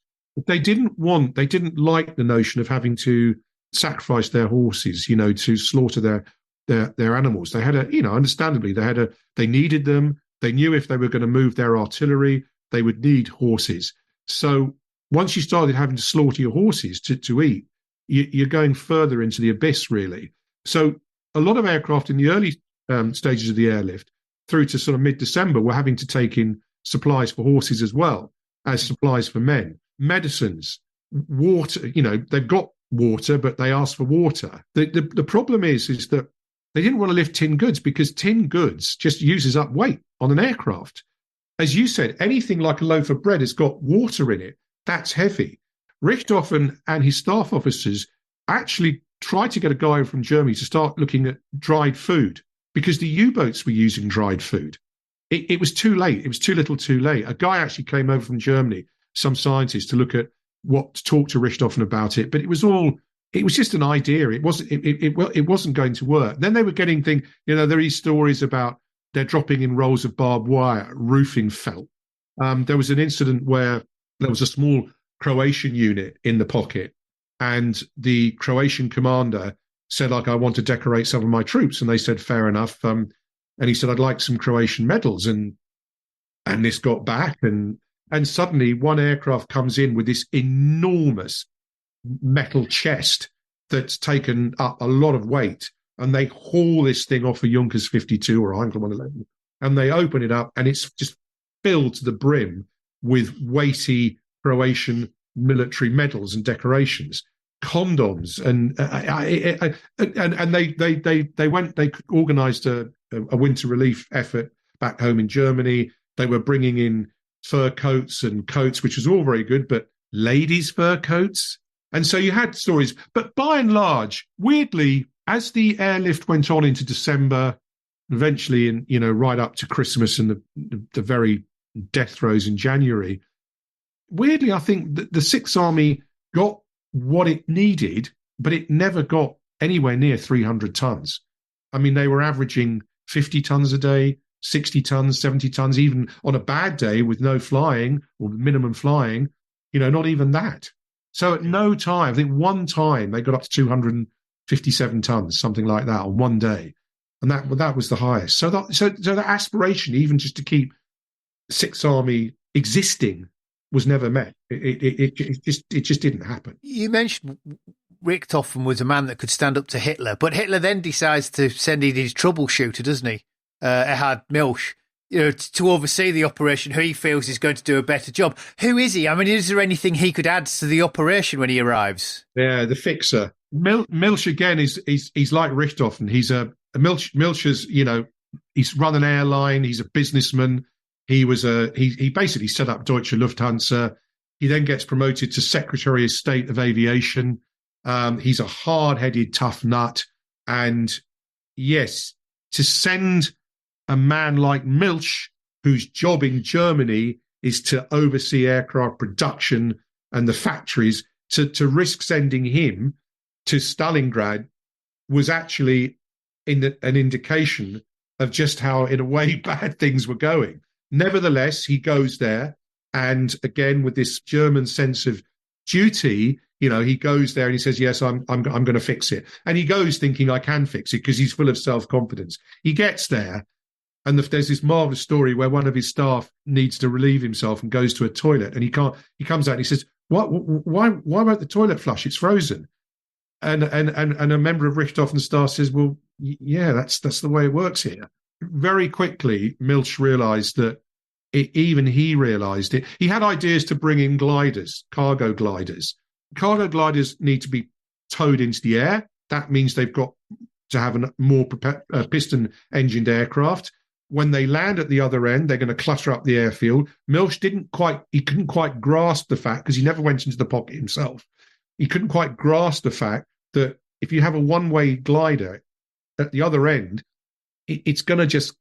[SPEAKER 5] they didn't like the notion of having to sacrifice their horses, to slaughter their animals. They had understandably, they needed them. They knew if they were going to move their artillery, they would need horses. So once you started having to slaughter your horses to eat, you're going further into the abyss, really. So a lot of aircraft in the early stages of the airlift through to sort of mid-December were having to take in supplies for horses as well as supplies for men. Medicines, water, they've got water, but they asked for water. The problem is that they didn't want to lift tin goods because tin goods just uses up weight on an aircraft. As you said, anything like a loaf of bread has got water in it. That's heavy. Richthofen and his staff officers actually tried to get a guy from Germany to start looking at dried food because the U-boats were using dried food. It was too late. It was too little too late. A guy actually came over from Germany, some scientists, to look at to talk to Richthofen about it. But it was just an idea. It wasn't going to work. Then they were getting things, there are these stories about they're dropping in rolls of barbed wire, roofing felt. There was an incident where there was a small Croatian unit in the pocket, and the Croatian commander said, I want to decorate some of my troops. And they said, fair enough. And he said, I'd like some Croatian medals. And this got back. And suddenly one aircraft comes in with this enormous metal chest that's taken up a lot of weight. And they haul this thing off a Junkers 52 or a Heinkel 111. And they open it up and it's just filled to the brim with weighty Croatian military medals and decorations, condoms, and they organised a winter relief effort back home in Germany. They were bringing in fur coats and coats, which was all very good, but ladies' fur coats. And so you had stories, but by and large, weirdly, as the airlift went on into December, eventually, right up to Christmas and the very death throes in January. Weirdly, I think the Sixth Army got what it needed, but it never got anywhere near 300 tons. I mean, they were averaging 50 tons a day, 60 tons, 70 tons, even on a bad day with no flying or minimum flying, not even that. So at no time, I think one time they got up to 257 tons, something like that, on one day. And that was the highest. So the aspiration, even just to keep Sixth Army existing, was never met. It just didn't happen.
[SPEAKER 4] You mentioned Richthofen was a man that could stand up to Hitler, but Hitler then decides to send in his troubleshooter, doesn't he? Erhard Milch, to oversee the operation, who he feels is going to do a better job. Who is he? I mean, is there anything he could add to the operation when he arrives?
[SPEAKER 5] Yeah, the fixer. Milch again he's like Richthofen. He's Milch is, he's run an airline. He's a businessman. He basically set up Deutsche Lufthansa. He then gets promoted to Secretary of State of Aviation. He's a hard-headed, tough nut. And yes, to send a man like Milch, whose job in Germany is to oversee aircraft production and the factories, to risk sending him to Stalingrad was actually an indication of just how, in a way, bad things were going. Nevertheless, he goes there, and again, with this German sense of duty, he goes there and he says, yes, I'm going to fix it. And he goes thinking, I can fix it, because he's full of self-confidence. He gets there, and there's this marvelous story where one of his staff needs to relieve himself and goes to a toilet, and he comes out and he says, why won't the toilet flush? It's frozen. And a member of Richthofen's staff says, well, yeah, that's the way it works here. Very quickly, Milch realised that even he realised it. He had ideas to bring in gliders, cargo gliders. Cargo gliders need to be towed into the air. That means they've got to have a more piston-engined aircraft. When they land at the other end, they're going to clutter up the airfield. Milch couldn't quite grasp the fact, because he never went into the pocket himself. He couldn't quite grasp the fact that if you have a one-way glider at the other end, it's going to just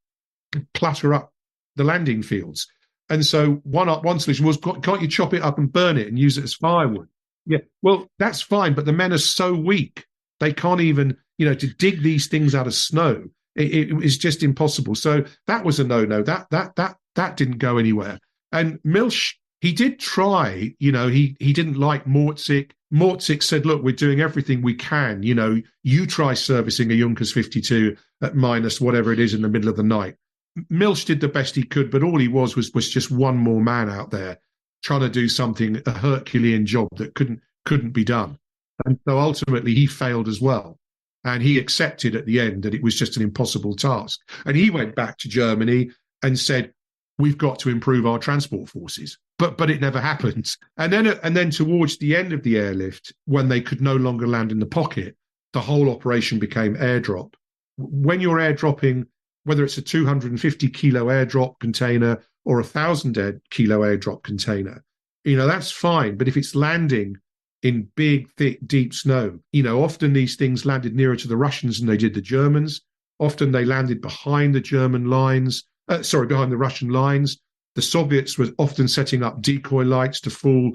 [SPEAKER 5] clutter up the landing fields. And so one solution was, can't you chop it up and burn it and use it as firewood? Yeah, well, that's fine, but the men are so weak, they can't even, to dig these things out of snow. It is just impossible. So that was a no-no. That didn't go anywhere. And Milch, he did try, he didn't like Mortzik. Mortzik said, look, we're doing everything we can. You try servicing a Junkers 52 at minus whatever it is in the middle of the night. Milch did the best he could, but all he was just one more man out there trying to do something, a Herculean job that couldn't be done. And so ultimately he failed as well. And he accepted at the end that it was just an impossible task. And he went back to Germany and said, we've got to improve our transport forces. But it never happened. And then towards the end of the airlift, when they could no longer land in the pocket, the whole operation became airdrop. When you're airdropping, whether it's a 250 kilo airdrop container or 1,000 kilo airdrop container, that's fine. But if it's landing in big, thick, deep snow, often these things landed nearer to the Russians than they did the Germans. Often they landed behind the behind the Russian lines. The Soviets were often setting up decoy lights to fool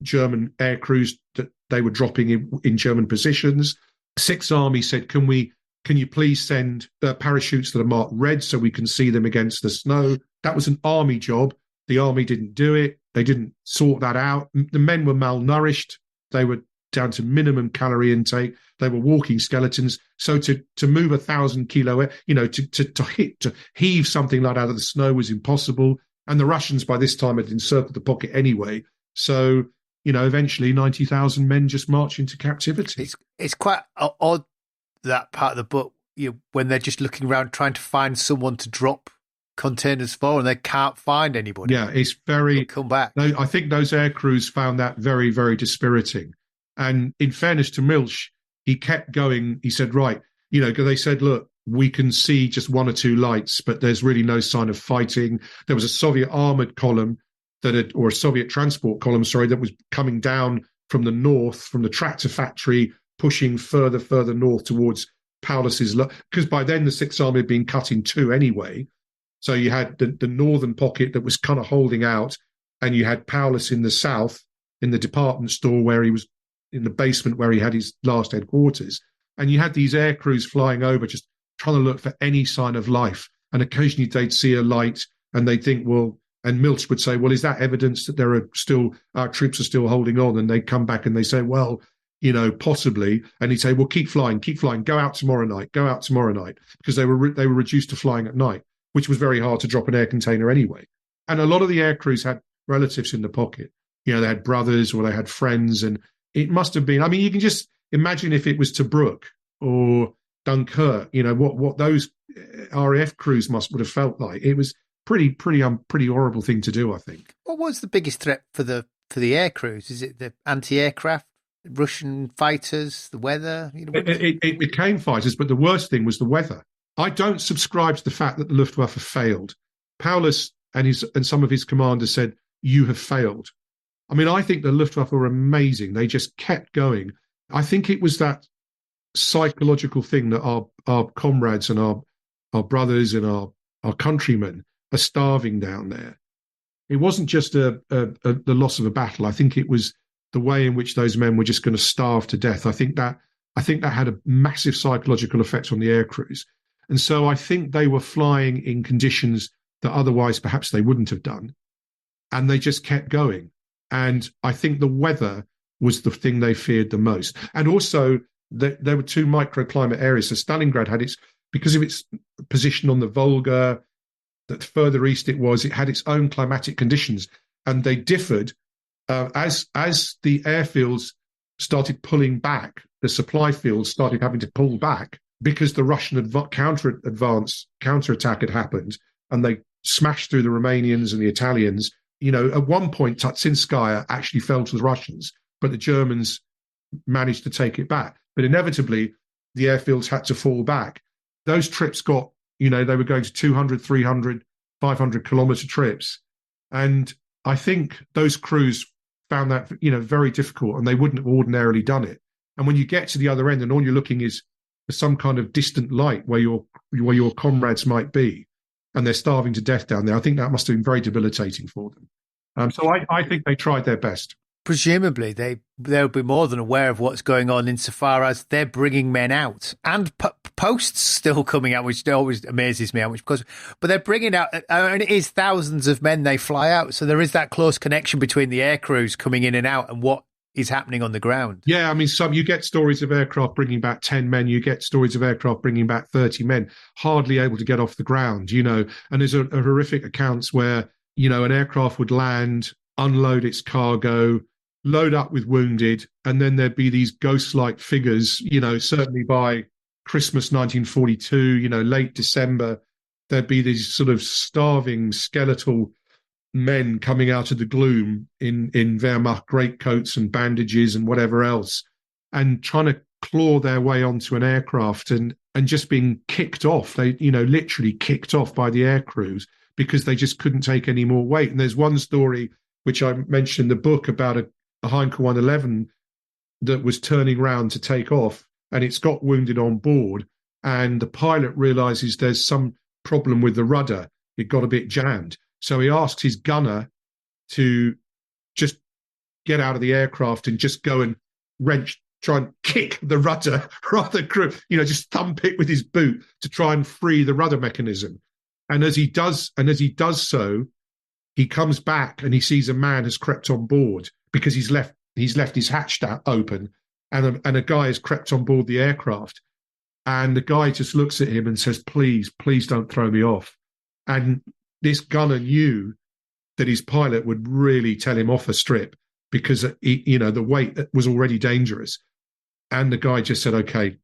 [SPEAKER 5] German air crews that they were dropping in German positions. Sixth Army said, can you please send parachutes that are marked red so we can see them against the snow? That was an army job. The army didn't do it. They didn't sort that out. The men were malnourished. They were down to minimum calorie intake. They were walking skeletons. So to move 1,000 kilo, to heave something like that out of the snow was impossible. And the Russians by this time had encircled the pocket anyway. So, eventually 90,000 men just march into captivity.
[SPEAKER 4] It's quite odd, that part of the book, when they're just looking around trying to find someone to drop containers for, and they can't find anybody.
[SPEAKER 5] Yeah, it's very...
[SPEAKER 4] They'll come back.
[SPEAKER 5] I think those air crews found that very, very dispiriting. And in fairness to Milch, he kept going. He said, right, because they said, look, we can see just one or two lights, but there's really no sign of fighting. There was a Soviet armored column or a Soviet transport column, that was coming down from the north, from the tractor factory, pushing further north towards Paulus's, because by then the Sixth Army had been cut in two anyway. So you had the northern pocket that was kind of holding out, and you had Paulus in the south, in the department store where he was, in the basement where he had his last headquarters. And you had these air crews flying over, just trying to look for any sign of life. And occasionally they'd see a light and they'd think, well, and Milch would say, well, is that evidence that our troops are still holding on? And they'd come back and they say, well, possibly. And he'd say, well, keep flying, go out tomorrow night, because they were reduced to flying at night, which was very hard to drop an air container anyway. And a lot of the air crews had relatives in the pocket. They had brothers or they had friends. And it must have been, you can just imagine if it was Tobruk or Dunkirk, what those RAF crews would have felt like. It was pretty horrible thing to do, I think.
[SPEAKER 4] What was the biggest threat for the air crews? Is it the anti-aircraft, Russian fighters, the weather?
[SPEAKER 5] It became fighters, but the worst thing was the weather. I don't subscribe to the fact that the Luftwaffe failed. Paulus and some of his commanders said, you have failed. I think the Luftwaffe were amazing. They just kept going. I think it was that psychological thing that our comrades and our brothers and our countrymen are starving down there. It wasn't just the loss of a battle. I think it was the way in which those men were just going to starve to death. I think that had a massive psychological effect on the air crews. And so I think they were flying in conditions that otherwise perhaps they wouldn't have done. And they just kept going. And I think the weather was the thing they feared the most. And also there were two microclimate areas. So Stalingrad had because of its position on the Volga, that further east it had its own climatic conditions. And they differed as the airfields started pulling back, the supply fields started having to pull back because the Russian counterattack had happened, and they smashed through the Romanians and the Italians. At one point, Tatsinskaya actually fell to the Russians, but the Germans managed to take it back. But inevitably, the airfields had to fall back. Those trips got, they were going to 200, 300, 500 kilometer trips. And I think those crews found that, very difficult, and they wouldn't have ordinarily done it. And when you get to the other end and all you're looking is for some kind of distant light where your comrades might be, and they're starving to death down there, I think that must have been very debilitating for them. So I think they tried their best.
[SPEAKER 4] Presumably, they'll be more than aware of what's going on insofar as they're bringing men out and posts still coming out, which always amazes me how much. But they're bringing out, and it is thousands of men they fly out. So there is that close connection between the air crews coming in and out and what is happening on the ground.
[SPEAKER 5] Yeah, I mean, you get stories of aircraft bringing back 10 men, you get stories of aircraft bringing back 30 men, hardly able to get off the ground, and there's a horrific accounts where, an aircraft would land, unload its cargo, load up with wounded, and then there'd be these ghost-like figures, certainly by Christmas 1942, late December, there'd be these sort of starving, skeletal men coming out of the gloom in Wehrmacht greatcoats and bandages and whatever else, and trying to claw their way onto an aircraft and just being kicked off. They, literally kicked off by the air crews because they just couldn't take any more weight. And there's one story, which I mentioned in the book, about a Heinkel 111 that was turning round to take off, and it's got wounded on board, and the pilot realizes there's some problem with the rudder. It got a bit jammed. So he asks his gunner to just get out of the aircraft and just go and try and kick the rudder rather, just thump it with his boot to try and free the rudder mechanism. And as he does so, he comes back and he sees a man has crept on board because he's left his hatch open, and a guy has crept on board the aircraft. And the guy just looks at him and says, please don't throw me off. And this gunner knew that his pilot would really tell him off a strip because, the weight was already dangerous. And the guy just said, okay,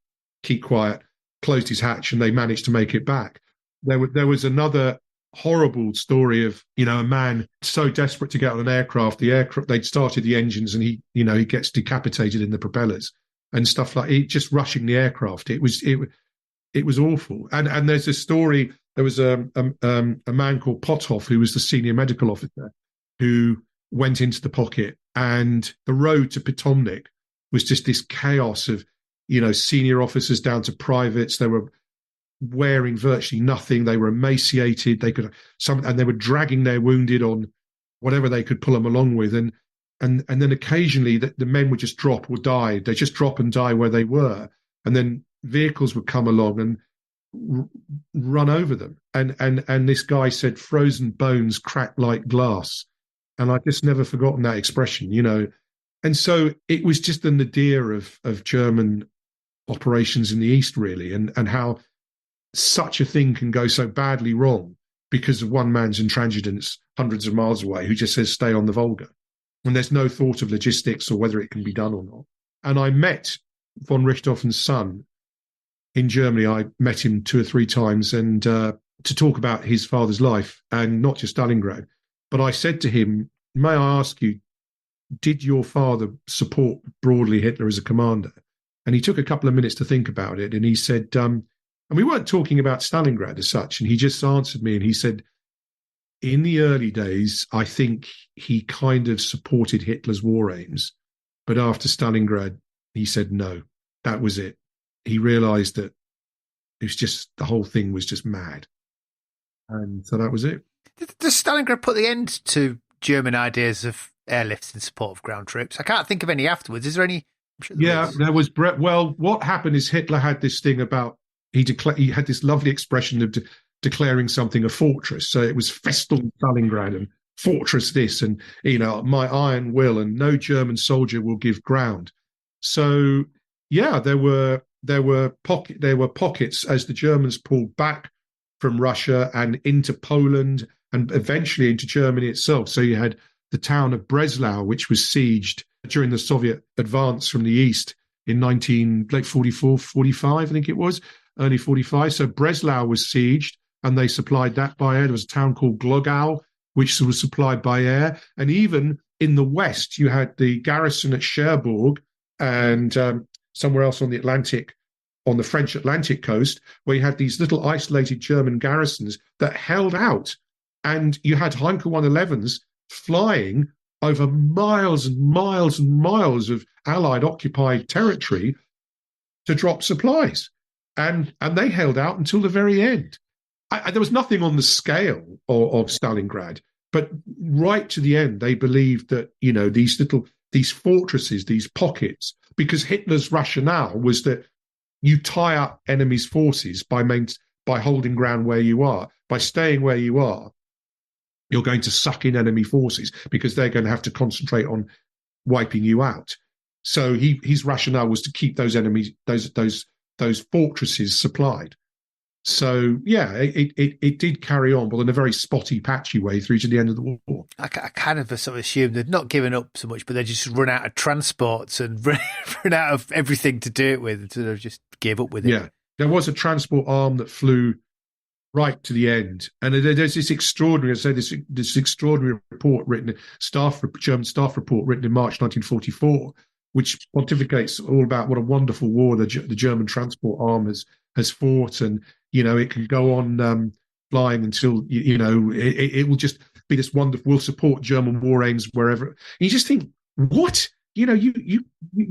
[SPEAKER 5] keep quiet, closed his hatch, and they managed to make it back. There was another horrible story of, a man so desperate to get on an aircraft, they'd started the engines and he gets decapitated in the propellers and stuff like it, just rushing the aircraft. It was awful. And there's a story. There was a man called Pothoff, who was the senior medical officer, who went into the pocket, and the road to Potomnik was just this chaos of, senior officers down to privates. They were wearing virtually nothing. They were emaciated. And they were dragging their wounded on whatever they could pull them along with. And then occasionally the men would just drop or die. They just drop and die where they were. And then vehicles would come along and run over them, and this guy said frozen bones cracked like glass, and I just never forgotten that expression, and so it was just the nadir of German operations in the East, really, and how such a thing can go so badly wrong because of one man's intransigence hundreds of miles away who just says stay on the Volga, and there's no thought of logistics or whether it can be done or not. And I met von Richthofen's son in Germany. I met him 2 or 3 times, and to talk about his father's life, and not just Stalingrad. But I said to him, may I ask you, did your father support broadly Hitler as a commander? And he took a couple of minutes to think about it, and he said, and we weren't talking about Stalingrad as such, and he just answered me, and he said, in the early days, I think he kind of supported Hitler's war aims, but after Stalingrad, he said no, that was it. He realised that it was just, the whole thing was just mad. And so that was it.
[SPEAKER 4] Does Stalingrad put the end to German ideas of airlifts in support of ground troops? I can't think of any afterwards. Is there any?
[SPEAKER 5] There was. Well, what happened is Hitler had this thing about, he had this lovely expression of declaring something a fortress. So it was Festung Stalingrad and fortress this, and, my iron will, and no German soldier will give ground. So, yeah, there were pockets as the Germans pulled back from Russia and into Poland and eventually into Germany itself. So you had the town of Breslau, which was sieged during the Soviet advance from the east in late 44, 45, I think it was, early 45. So Breslau was sieged, and they supplied that by air. There was a town called Glogau, which was supplied by air. And even in the west, you had the garrison at Cherbourg and somewhere else on the Atlantic on the French Atlantic coast, where you had these little isolated German garrisons that held out. And you had Heinkel 111s flying over miles and miles and miles of Allied occupied territory to drop supplies. And they held out until the very end. There was nothing on the scale of Stalingrad, but right to the end, they believed that, these fortresses, these pockets, because Hitler's rationale was that you tie up enemy's forces by holding ground where you are, by staying where you are. You're going to suck in enemy forces because they're going to have to concentrate on wiping you out. So his rationale was to keep those enemies, those fortresses supplied. So yeah, it did carry on, but in a very spotty, patchy way through to the end of the war.
[SPEAKER 4] I kind of sort of assumed they'd not given up so much, but they just run out of transports and run out of everything to do it with, so they just gave up with it.
[SPEAKER 5] Yeah, there was a transport arm that flew right to the end, and there's this extraordinary, this extraordinary report written, German staff report written in March 1944, which pontificates all about what a wonderful war the German transport arm has fought, and it can go on flying until it will just be this wonderful. We'll support German war aims wherever. And you just think, what? You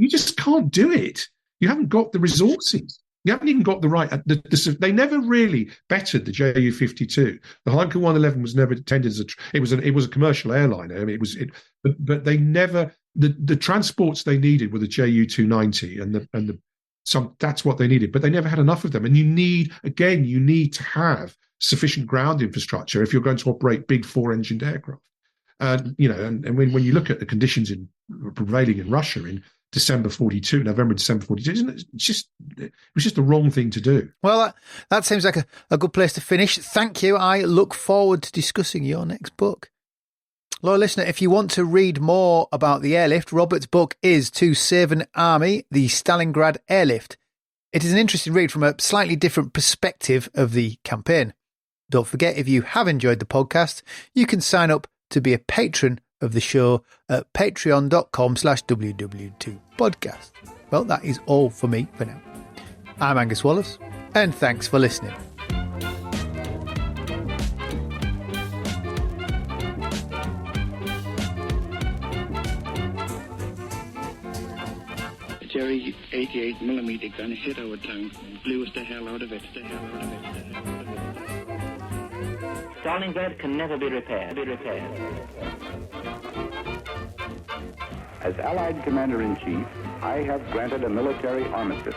[SPEAKER 5] just can't do it. You haven't got the resources. You haven't even got the right. They never really bettered the Ju-52. The Heinkel 111 was never intended as it was a commercial airliner. I mean, but they never. The transports they needed were the Ju-290 and that's what they needed, but they never had enough of them. And you need to have sufficient ground infrastructure if you're going to operate big 4-engined aircraft. And when you look at the conditions prevailing in Russia in December 42, November, December 42, it was just the wrong thing to do.
[SPEAKER 4] Well, that seems like a good place to finish. Thank you. I look forward to discussing your next book. Loyal listener, if you want to read more about the airlift, Robert's book is To Save an Army, the Stalingrad Airlift. It is an interesting read from a slightly different perspective of the campaign. Don't forget, if you have enjoyed the podcast, you can sign up to be a patron of the show at patreon.com/WW2podcast. Well, that is all for me for now. I'm Angus Wallace, and thanks for listening.
[SPEAKER 6] Jerry 88mm gun hit our town, blew us the hell out of it.
[SPEAKER 3] Stalingrad can never be repaired.
[SPEAKER 7] As Allied Commander-in-Chief, I have granted a military armistice.